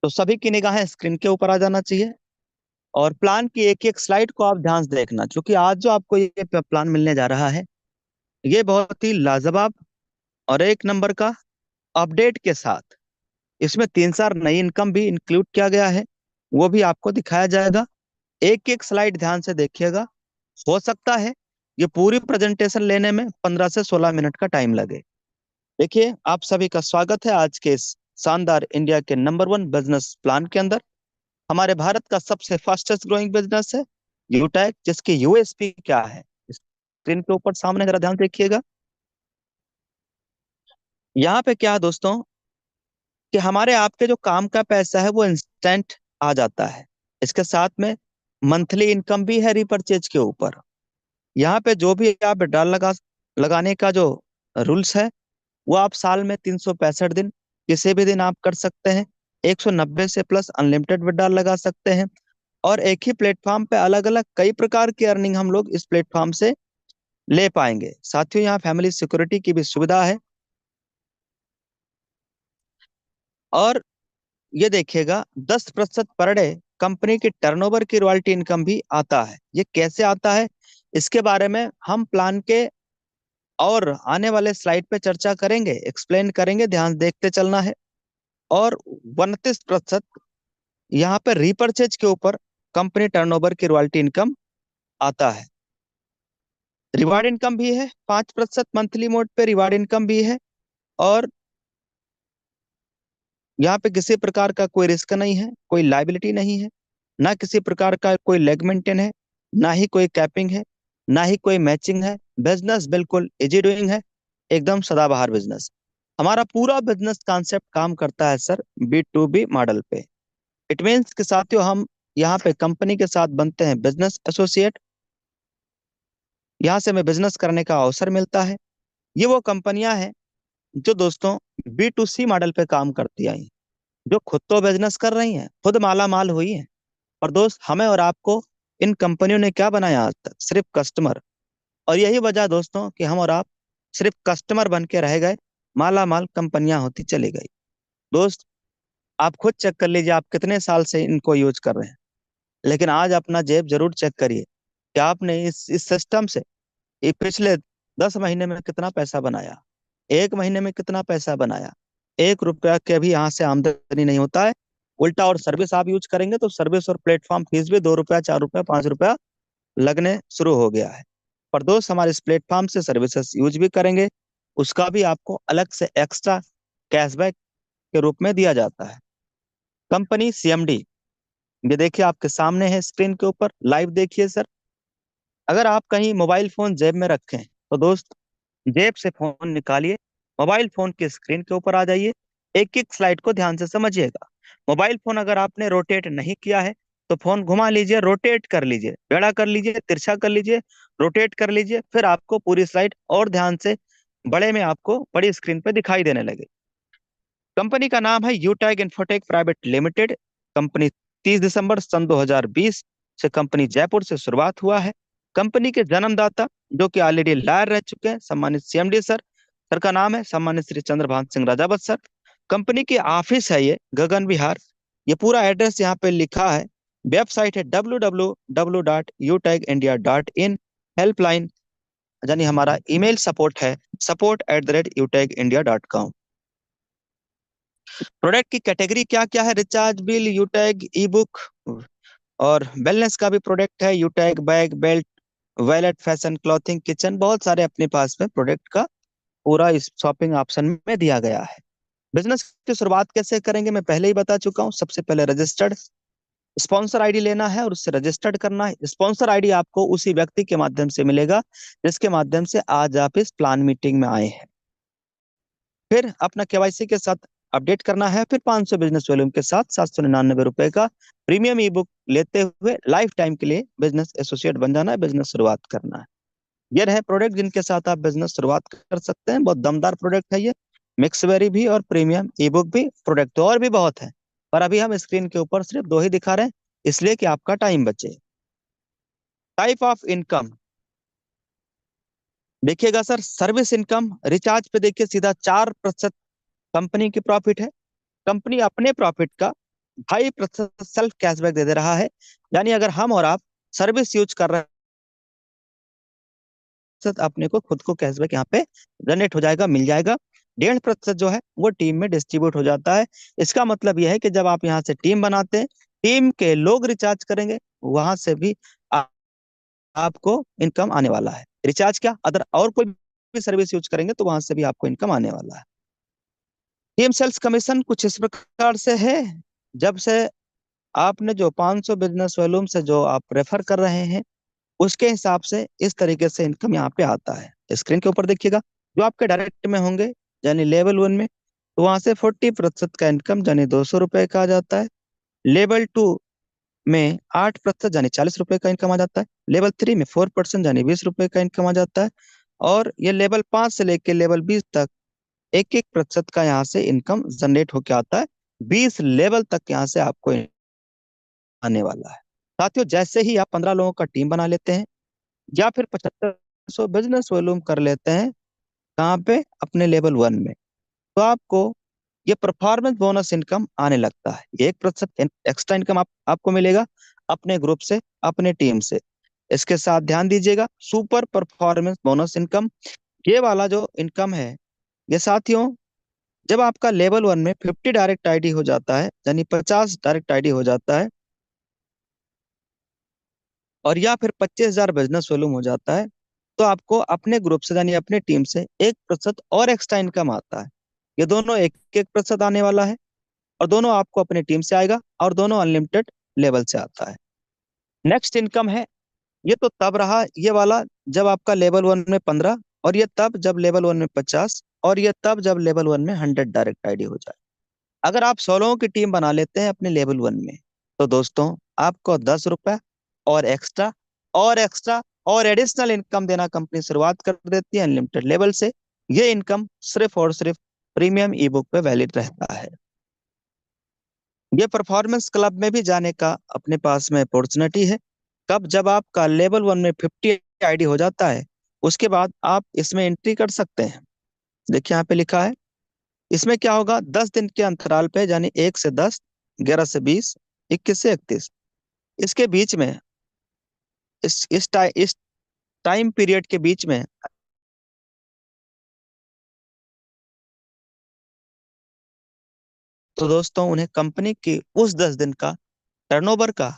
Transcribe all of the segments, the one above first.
तो सभी की निगाहें स्क्रीन के ऊपर आ जाना चाहिए, और प्लान की एक एक स्लाइड को आप ध्यान से देखना, क्योंकि आज जो आपको ये प्लान मिलने जा रहा है ये बहुत ही लाजवाब और एक नंबर का अपडेट के साथ, इसमें 3 4 नई इनकम भी इंक्लूड किया गया है, वो भी आपको दिखाया जाएगा। एक एक स्लाइड ध्यान से देखिएगा। हो सकता है ये पूरी प्रेजेंटेशन लेने में 15 से 16 मिनट का टाइम लगे। देखिए, आप सभी का स्वागत है आज के इस शानदार इंडिया के नंबर 1 बिजनेस प्लान के अंदर। हमारे भारत का सबसे फास्टेस्ट ग्रोइंग बिजनेस है यूटैग, जिसकी यूएसपी क्या है स्क्रीन के ऊपर सामने जरा ध्यान देखिएगा। यहाँ पे क्या है दोस्तों, कि हमारे आपके जो काम का पैसा है वो इंस्टेंट आ जाता है। इसके साथ में मंथली इनकम भी है रिपर्चेज के ऊपर। यहाँ पे जो भी आप डाल लगाने का जो रूल्स है, वो आप साल में 365 दिन किसी भी दिन आप कर सकते हैं। 190 से प्लस अनलिमिटेड विड्रॉल लगा सकते हैं, और एक ही प्लेटफॉर्म पे अलग अलग कई प्रकार की अर्निंग हम लोग इस प्लेटफॉर्म से ले पाएंगे। साथियों, यहाँ फैमिली सिक्योरिटी की भी सुविधा है। और ये देखिएगा, 10% पर डे कंपनी की टर्नओवर की रॉयल्टी इनकम भी आता है। ये कैसे आता है, इसके बारे में हम प्लान के और आने वाले स्लाइड पे चर्चा करेंगे, एक्सप्लेन करेंगे, ध्यान देखते चलना है। और 29% यहाँ पे रीपर्चेज के ऊपर कंपनी टर्नओवर की रॉयल्टी इनकम आता है। रिवार्ड इनकम भी है 5% मंथली मोड पे, रिवार्ड इनकम भी है। और यहाँ पे किसी प्रकार का कोई रिस्क नहीं है, कोई लाइबिलिटी नहीं है, ना किसी प्रकार का कोई लेग मेंटेन है, ना ही कोई कैपिंग है, ना ही कोई मैचिंग है। बिजनेस बिल्कुल इजी डूइंग है, एकदम सदाबहार बिजनेस। हमारा पूरा बिजनेस कॉन्सेप्ट काम करता है सर B2B मॉडल पे। इट मीन्स के साथियों, हम यहाँ पे कंपनी के साथ बनते हैं बिजनेस एसोसिएट। यहाँ से हमें बिजनेस करने का अवसर मिलता है। ये वो कंपनियां हैं जो दोस्तों B2C मॉडल पे काम करती आई, जो खुद तो बिजनेस कर रही हैं, खुद माला माल हुई हैं। और दोस्त, हमें और आपको इन कंपनियों ने क्या बनाया आज तक? सिर्फ कस्टमर। और यही वजह दोस्तों कि हम और आप सिर्फ कस्टमर बन के रह गए, माला माल कंपनियां होती चली गई। दोस्त, आप खुद चेक कर लीजिए, आप कितने साल से इनको यूज कर रहे हैं। लेकिन आज अपना जेब जरूर चेक करिए कि आपने इस सिस्टम से ये पिछले 10 महीने में कितना पैसा बनाया, 1 महीने में कितना पैसा बनाया। 1 रुपया के भी यहाँ से आमदनी नहीं होता है। उल्टा, और सर्विस आप यूज करेंगे तो सर्विस और प्लेटफॉर्म फीस भी 2 रुपया, 4 रुपया, 5 रुपया लगने शुरू हो गया है। पर दोस्त, हमारे इस प्लेटफॉर्म से सर्विसेज यूज भी करेंगे, उसका भी आपको अलग से एक्स्ट्रा कैशबैक के रूप में दिया जाता है। कंपनी CMD, ये देखिए आपके सामने है स्क्रीन के ऊपर, लाइव देखिए सर। अगर आप कहीं मोबाइल फोन जेब में रखें तो दोस्त, जेब से फोन निकालिए, मोबाइल फोन की स्क्रीन के ऊपर आ जाइए, एक एक स्लाइड को ध्यान से समझिएगा। मोबाइल फोन अगर आपने रोटेट नहीं किया है तो फोन घुमा लीजिए, रोटेट कर लीजिए, टेढ़ा कर लीजिए, तिरछा कर लीजिए, रोटेट कर लीजिए, फिर आपको पूरी स्लाइड और ध्यान से बड़े में आपको बड़ी स्क्रीन पे दिखाई देने लगे। कंपनी का नाम है यूटैग इन्फोटेक प्राइवेट लिमिटेड। कंपनी 30 दिसंबर सन 2020 से कंपनी जयपुर से शुरुआत हुआ है। कंपनी के जन्मदाता जो कि ऑलरेडी लायर रह चुके हैं, सम्मानित CMD सर। सर का नाम है सम्मानित श्री चंद्रभान सिंह राजावत सर। कंपनी की ऑफिस है ये गगन विहार। ये पूरा एड्रेस यहाँ पे लिखा है। वेबसाइट है www.utagindia.in। हेल्पलाइन यानी हमारा ईमेल सपोर्ट है support@utagindia.com। प्रोडक्ट की कैटेगरी क्या क्या है? रिचार्ज बिल, यूटैग ई बुक, और वेलनेस का भी प्रोडक्ट है, यूटैग bag, belt, wallet, fashion, clothing, kitchen, बहुत सारे अपने पास में प्रोडक्ट का पूरा इस शॉपिंग ऑप्शन में दिया गया है। बिजनेस की शुरुआत कैसे करेंगे मैं पहले ही बता चुका हूँ। सबसे पहले रजिस्टर्ड स्पॉन्सर आईडी लेना है और उससे रजिस्टर्ड करना है। स्पॉन्सर आईडी आपको उसी व्यक्ति के माध्यम से मिलेगा जिसके माध्यम से आज आप इस प्लान मीटिंग में आए हैं। फिर अपना KYC के साथ अपडेट करना है। फिर 500 बिजनेस वॉल्यूम के साथ 799 रुपए का प्रीमियम ई बुक लेते हुए लाइफ टाइम के लिए बिजनेस एसोसिएट बन जाना है, बिजनेस शुरुआत करना है। ये रहे प्रोडक्ट जिनके साथ आप बिजनेस शुरुआत कर सकते हैं। बहुत दमदार प्रोडक्ट है ये। मिक्सवेरी भी और प्रीमियम ई बुक भी। प्रोडक्ट तो और भी बहुत है, पर अभी हम स्क्रीन के ऊपर सिर्फ 2 ही दिखा रहे हैं, इसलिए कि आपका टाइम बचे। टाइप ऑफ इनकम देखिएगा सर, सर्विस इनकम रिचार्ज पे देखिए सीधा 4% कंपनी की प्रॉफिट है। कंपनी अपने प्रॉफिट का 2.5% सेल्फ कैशबैक दे दे रहा है। यानी अगर हम और आप सर्विस यूज कर रहे हैं, अपने को खुद को कैशबैक यहाँ पे जनरेट हो जाएगा, मिल जाएगा। 1.5% जो है वो टीम में डिस्ट्रीब्यूट हो जाता है। इसका मतलब यह है कि जब आप यहाँ से टीम बनाते हैं, टीम के लोग रिचार्ज करेंगे, वहां से भी आपको इनकम आने वाला है। रिचार्ज क्या, अदर और कोई भी सर्विस यूज करेंगे तो वहां से भी आपको इनकम आने वाला है। टीम सेल्स कमीशन कुछ इस प्रकार से है। जब से आपने जो 500 बिजनेस वॉल्यूम से जो आप रेफर कर रहे हैं, उसके हिसाब से इस तरीके से इनकम यहाँ पे आता है। स्क्रीन के ऊपर देखिएगा, जो आपके डायरेक्ट में होंगे यानी लेवल 1 में, तो वहां से 40% का इनकम यानी 200 रुपए का आ जाता है। लेवल 2 में 8% यानी 40 रुपए का इनकम आ जाता है। लेवल 3 में 4% यानी 20 रुपए का इनकम आ जाता है। और ये लेवल 5 से लेके लेवल 20 तक 1-1% का यहाँ से इनकम जनरेट होके आता है। 20 लेवल तक यहाँ से आपको आने वाला है। साथियों, जैसे ही आप 15 लोगों का टीम बना लेते हैं या फिर 7500 बिजनेस वॉल्यूम कर लेते हैं, कहाँ पे, अपने लेवल 1 में, तो आपको ये परफॉर्मेंस बोनस इनकम आने लगता है। 1% एक्स्ट्रा इनकम आपको मिलेगा अपने ग्रुप से, अपने टीम से। इसके साथ ध्यान दीजिएगा, सुपर परफॉर्मेंस बोनस इनकम, ये वाला जो इनकम है, ये साथियों, जब आपका लेवल 1 में 50 डायरेक्ट आईडी हो जाता है, यानी 50 डायरेक्ट आईडी हो जाता है, और या फिर 25,000 बिजनेस वॉल्यूम हो जाता है, तो आपको अपने ग्रुप से यानी अपने टीम से 1% और एक्स्ट्रा इनकम आता है। ये दोनों 1-1% आने वाला है, और दोनों आपको अपने टीम से आएगा, और दोनों अनलिमिटेड लेवल से आता है। नेक्स्ट इनकम है, ये तो तब रहा ये वाला जब आपका लेवल 1 में 15, और ये तब जब लेवल 1 में 50, और ये तब जब लेवल 1 में 100 डायरेक्ट आईडी हो जाए। अगर आप 16 की टीम बना लेते हैं अपने लेवल 1 में, तो दोस्तों आपको 10 रुपए और एक्स्ट्रा और एक्स्ट्रा और एडिशनल इनकम देना कंपनी शुरुआत कर देती है अनलिमिटेड लेवल से। ये इनकम सिर्फ और सिर्फ प्रीमियम ई बुक पे वैलिड रहता है। ये परफॉर्मेंस क्लब में भी जाने का अपने पास में अपॉर्चुनिटी है। कब, जब आपका लेवल 1 में 50 आईडी हो जाता है, उसके बाद आप इसमें एंट्री कर सकते हैं। देखिए यहाँ पे लिखा है, इसमें क्या होगा, 10 दिन के अंतराल पे, यानी 1 से 10, 11 से 20, 21 से 31, इसके बीच में, इस टाइम पीरियड के बीच में, तो दोस्तों उन्हें कंपनी की उस 10 दिन का टर्नओवर का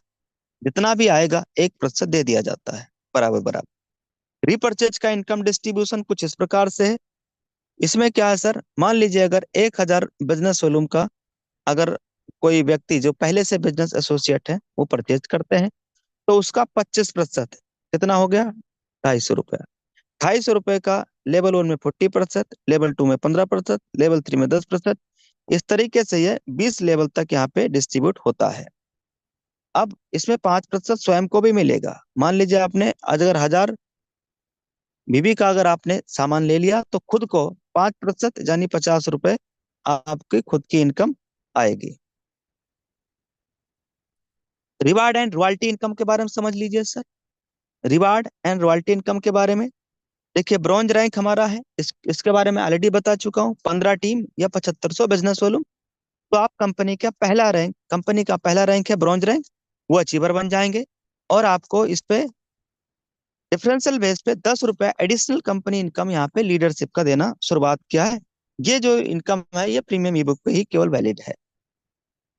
जितना भी आएगा 1% दे दिया जाता है, बराबर बराबर। रिपर्चेज का इनकम डिस्ट्रीब्यूशन कुछ इस प्रकार से है। इसमें क्या है सर, मान लीजिए अगर 1,000 बिजनेस वॉल्यूम का, अगर कोई व्यक्ति जो पहले से बिजनेस एसोसिएट है वो परचेज करते हैं, तो उसका 25% कितना हो गया, 250 रुपया। 250 रुपये का लेवल 1 में 40%, लेवल 2 में 15%, लेवल 3 में 10%, इस तरीके से ये 20 लेवल तक यहाँ पे डिस्ट्रीब्यूट होता है। अब इसमें 5% स्वयं को भी मिलेगा। मान लीजिए आपने अगर 1,000 बीबी का अगर आपने सामान ले लिया, तो खुद को 5% यानी 50 रुपए आपकी खुद की इनकम आएगी। रिवार्ड एंड रॉयल्टी इनकम के बारे में समझ लीजिए sir. Reward and royalty income के बारे में देखिए, ब्रॉन्ज रैंक हमारा है, इसके बारे में ऑलरेडी बता चुका हूँ। 15 टीम या 7500 बिजनेस वॉल्यूम, तो आप कंपनी का पहला रैंक है ब्रॉन्ज रैंक, वो अचीवर बन जाएंगे। और आपको इस पे डिफरेंशियल बेस पे 10 रुपए एडिशनल कंपनी इनकम यहाँ पे लीडरशिप का देना शुरुआत किया है। ये जो इनकम है ये प्रीमियम ई बुक पे ही केवल वैलिड है।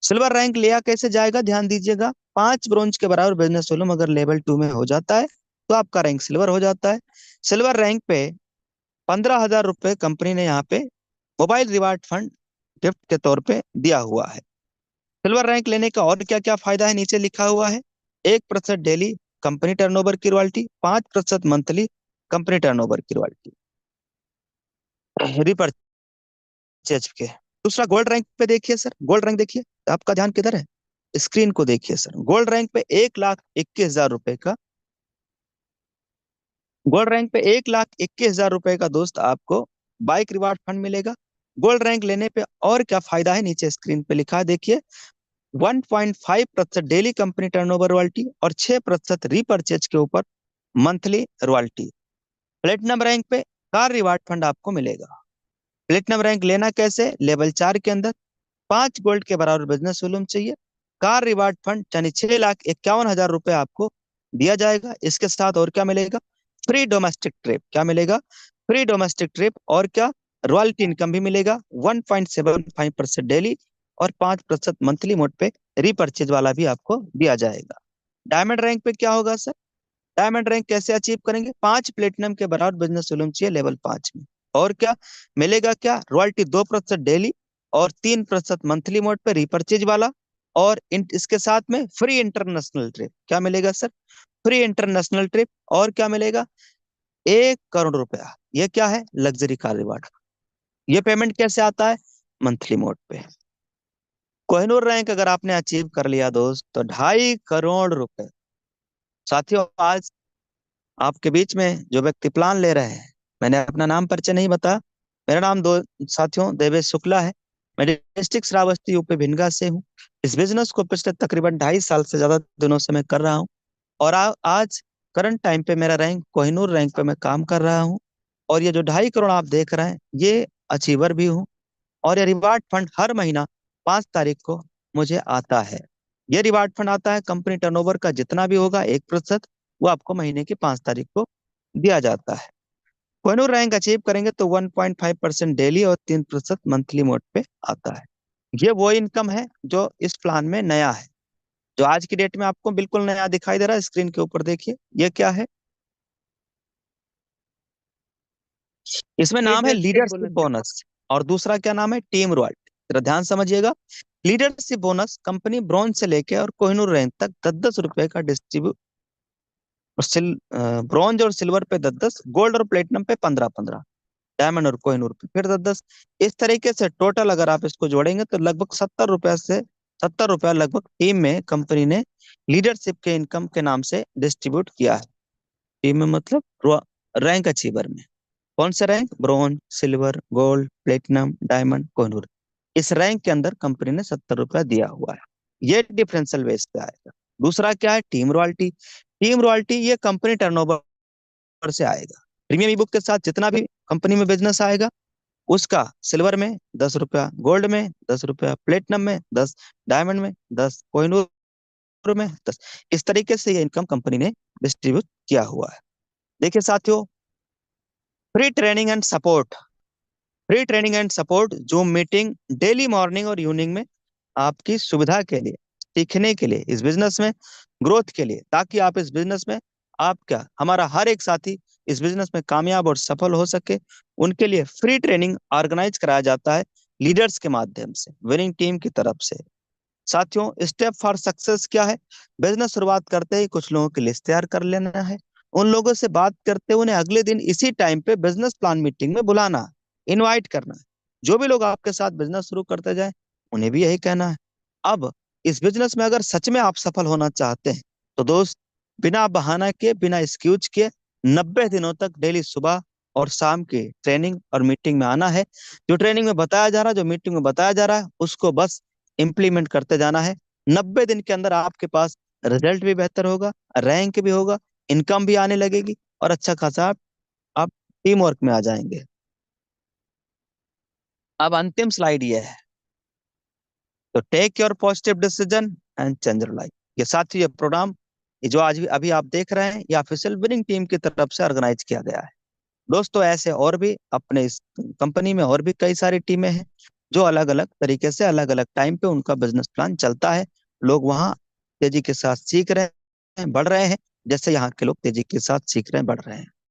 सिल्वर रैंक लिया कैसे जाएगा, ध्यान दीजिएगा। 5 ब्रोंज के बराबर बिजनेस वॉल्यूम अगर लेवल 2 में हो जाता है, तो आपका रैंक सिल्वर हो जाता है। सिल्वर रैंक पे 15,000 रुपए कंपनी ने यहाँ पे मोबाइल रिवार्ड फंड गिफ्ट के तौर पे दिया हुआ है। सिल्वर रैंक लेने का और क्या क्या फायदा है, नीचे लिखा हुआ है। 1% डेली कंपनी टर्नओवर की रॉयल्टी, 5% मंथली कंपनी टर्नओवर की रॉयल्टी, रिपर्चेज के। दूसरा, गोल्ड रैंक पे देखिए सर, गोल्ड रैंक देखिए, आपका ध्यान किधर है, स्क्रीन को देखिए सर। गोल्ड रैंक पे 1,21,000 रुपए का, गोल्ड रैंक पे 1,21,000 रुपए का दोस्त आपको बाइक रिवार्ड फंड मिलेगा। गोल्ड रैंक लेने पे और क्या फायदा है, नीचे स्क्रीन पे लिखा है देखिए। 1.5% डेली कंपनी टर्नओवर रॉयल्टी और 6% रीपरचेज के ऊपर मंथली रॉयल्टी। प्लेटिनम रैंक पे कार रिवार्ड फंड आपको मिलेगा। प्लेटिनम रैंक लेना कैसे, लेवल 4 के अंदर 5 गोल्ड के बराबर बिजनेस वॉल्यूम चाहिए, कार रिवार्ड फंड यानी 6,51,000 रुपए आपको दिया जाएगा। इसके साथ और क्या मिलेगा? Free domestic trip. क्या मिलेगा? Free domestic trip. और क्या? रॉयल्टी इनकम भी मिलेगा 1.75% डेली और 5% मंथली मोड पे रिपर्चेज वाला भी आपको दिया जाएगा। डायमंड रैंक पे क्या होगा सर? डायमंड रैंक कैसे अचीव करेंगे? 5 प्लेटिनम के बराबर बिजनेस होना चाहिए लेवल 5 में। और क्या मिलेगा? क्या रॉयल्टी 2% डेली और 3% मंथली मोड पे रिपर्चेज वाला। और इसके साथ में फ्री इंटरनेशनल ट्रिप। क्या मिलेगा सर? Free international trip. और क्या मिलेगा? 1 करोड़ रुपया। ये क्या है? Luxury car reward. ये पेमेंट कैसे आता है? मंथली मोड पे। कोहिनूर रैंक अगर आपने अचीव कर लिया दोस्त तो 2.5 करोड़ रुपए। साथियों, आज आपके बीच में जो व्यक्ति प्लान ले रहे हैं, मैंने अपना नाम परिचय नहीं बताया। मेरा नाम दो साथियों देवेश शुक्ला है। मैं डिस्ट्रिक्ट श्रावस्ती यूपी भिनगा से हूँ। इस बिजनेस को पिछले तकरीबन 2.5 साल से ज्यादा दिनों से मैं कर रहा हूँ। और आज करंट टाइम पे मेरा रैंक कोहिनूर रैंक पे मैं काम कर रहा हूँ। और ये जो 2.5 करोड़ आप देख रहे हैं, ये अचीवर भी हूँ। और ये रिवार्ड फंड हर महीना 5 तारीख को मुझे आता है। ये रिवार्ड फंड आता है कंपनी टर्नओवर का जितना भी होगा 1%, वो आपको महीने की 5 तारीख को दिया जाता है। कोहिनूर रैंक अचीव करेंगे तो 1.5% डेली और 3% मंथली मोड पे आता है। ये वो इनकम है जो इस प्लान में नया है, जो आज की डेट में आपको बिल्कुल नया दिखाई दे रहा है। स्क्रीन के ऊपर देखिए, ये क्या है? इसमें नाम है लीडरशिप लीडरशिप बोनस। बोनस। और दूसरा क्या नाम है? Team royalty. जरा ध्यान समझिएगा। लीडरशिप बोनस कंपनी ब्रॉन्ज से लेके और कोहिनूर रैंक तक 10-10 रुपए का डिस्ट्रीब्यूट। और ब्रॉन्ज और सिल्वर पे 10-10, गोल्ड और प्लेटिनम पे 15-15, डायमंड और कोहिनूर पे फिर 10-10। इस तरीके से टोटल अगर आप इसको जोड़ेंगे तो लगभग 70 रुपया लगभग टीम में कंपनी ने लीडरशिप के इनकम के नाम से डिस्ट्रीब्यूट किया है। टीम में मतलब रैंक अचीवर में। कौन सा rank? Bronze, silver, gold, platinum, diamond, Kohinoor. इस रैंक के अंदर कंपनी ने 70 रुपया दिया हुआ है। ये डिफरेंशियल बेस पे आएगा। दूसरा क्या है? Team royalty. टीम रॉयल्टी ये कंपनी टर्नओवर से आएगा। प्रीमियम ई बुक के साथ जितना भी कंपनी में बिजनेस आएगा, उसका सिल्वर में 10 रुपया, गोल्ड में 10 रुपया, प्लेटिनम में 10, डायमंड में 10, कोहिनूर में 10। इस तरीके से ये इनकम कंपनी ने डिस्ट्रीब्यूट किया हुआ है। देखिए साथियों, free training and support. Free training and support zoom meeting daily morning और इवनिंग में आपकी सुविधा के लिए, सीखने के लिए, इस बिजनेस में ग्रोथ के लिए, ताकि आप इस बिजनेस में आप क्या हमारा हर एक साथी इस बिजनेस में कामयाब और सफल हो सके, उनके लिए फ्री ट्रेनिंग ऑर्गेनाइज कराया जाता है लीडर्स के माध्यम से, विनिंग टीम की तरफ से। साथियों, स्टेप फॉर सक्सेस क्या है? बिजनेस शुरुआत करते ही कुछ लोगों की लिस्ट तैयार कर लेना है। उन लोगों से बात करते हुए उन्हें अगले दिन इसी टाइम पे बिजनेस प्लान मीटिंग में बुलाना, इनवाइट करना है। जो भी लोग आपके साथ बिजनेस शुरू करते जाए, उन्हें भी यही कहना है। अब इस बिजनेस में अगर सच में आप सफल होना चाहते हैं तो दोस्त, बिना बहाना के, बिना एक्सक्यूज के 90 दिनों तक डेली सुबह और शाम की ट्रेनिंग और मीटिंग में आना है। जो ट्रेनिंग में बताया जा रहा है, जो मीटिंग में बताया जा रहा है, उसको बस इम्प्लीमेंट करते जाना है। 90 दिन के अंदर आपके पास रिजल्ट भी बेहतर होगा, रैंक भी होगा, इनकम भी आने लगेगी और अच्छा खासा आप टीम वर्क में आ जाएंगे। अब अंतिम स्लाइड ये है, तो take your positive decision and change your life. ये साथ ही ये प्रोग्राम, ये जो आज भी अभी आप देख रहे हैं, ये ऑफिशियल विनिंग टीम की तरफ से ऑर्गेनाइज किया गया है। दोस्तों, ऐसे और भी अपने इस कंपनी में और भी कई सारी टीमें हैं जो अलग अलग तरीके से अलग अलग टाइम पे उनका बिजनेस प्लान चलता है। लोग वहाँ तेजी के साथ सीख रहे हैं, बढ़ रहे हैं, जैसे यहाँ के लोग तेजी के साथ सीख रहे हैं, बढ़ रहे हैं।